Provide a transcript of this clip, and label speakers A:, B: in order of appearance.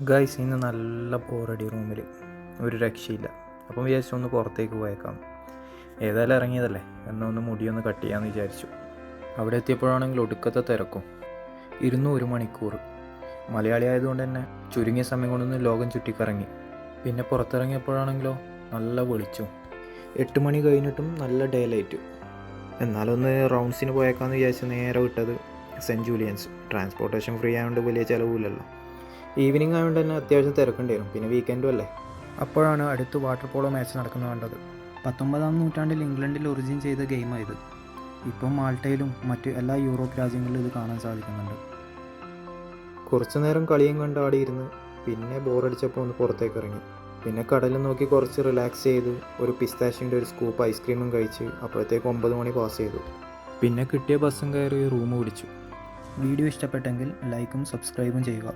A: Guys ഇന്ന് നല്ല ബോറടി റൂമിൽ ഒരു രക്ഷയില്ല. അപ്പം വിചാരിച്ചു ഒന്ന് പുറത്തേക്ക് പോയേക്കാം. ഏതായാലും ഇറങ്ങിയതല്ലേ, ഒന്ന് മുടിയൊന്ന് കട്ട് ചെയ്യാമെന്ന് വിചാരിച്ചു. അവിടെ എത്തിയപ്പോഴാണെങ്കിൽ ഒടുക്കത്തെ തിരക്കും. 1 മണിക്കൂർ. മലയാളി ആയതുകൊണ്ട് തന്നെ ചുരുങ്ങിയ സമയം കൊണ്ടൊന്ന് ലോകം ചുറ്റിക്കറങ്ങി. പിന്നെ പുറത്തിറങ്ങിയപ്പോഴാണെങ്കിലോ നല്ല വെളിച്ചും. 8 മണി കഴിഞ്ഞിട്ടും നല്ല ഡേ ലൈറ്റ്. എന്നാലൊന്ന് റൗണ്ട്സിന് പോയേക്കാമെന്ന് വിചാരിച്ച് നേരെ വിട്ടത് സെൻറ്റ് ജൂലിയൻസ്. ട്രാൻസ്പോർട്ടേഷൻ ഫ്രീ ആയതുകൊണ്ട് വലിയ ചിലവില്ലല്ലോ. ഈവനിങ് ആയതുകൊണ്ട് തന്നെ അത്യാവശ്യം തിരക്കേണ്ടി വരും, പിന്നെ വീക്കെൻഡും അല്ലേ. അപ്പോഴാണ് അടുത്ത് വാട്ടർ പോളോ മാച്ച് നടക്കുന്നത് കണ്ടത്. 19-ാം നൂറ്റാണ്ടിൽ ഇംഗ്ലണ്ടിൽ ഒറിജിൻ ചെയ്ത ഗെയിമായത്. ഇപ്പം മാൾട്ടയിലും മറ്റ് എല്ലാ യൂറോപ്പ് രാജ്യങ്ങളിലും ഇത് കാണാൻ സാധിക്കുന്നുണ്ട്. കുറച്ചു നേരം കളിയും കണ്ട് ആടിയിരുന്ന് പിന്നെ ബോറടിച്ചപ്പോൾ ഒന്ന് പുറത്തേക്ക് ഇറങ്ങി. പിന്നെ കടലും നോക്കി കുറച്ച് റിലാക്സ് ചെയ്ത് ഒരു പിസ്താഷ്യൻ്റെ ഒരു സ്കൂപ്പ് ഐസ്ക്രീമും കഴിച്ച് അപ്പോഴത്തേക്ക് 9 മണി പാസ് ചെയ്തു. പിന്നെ കിട്ടിയ ബസ്സും കയറി റൂം പിടിച്ചു. വീഡിയോ ഇഷ്ടപ്പെട്ടെങ്കിൽ ലൈക്കും സബ്സ്ക്രൈബും ചെയ്യുക.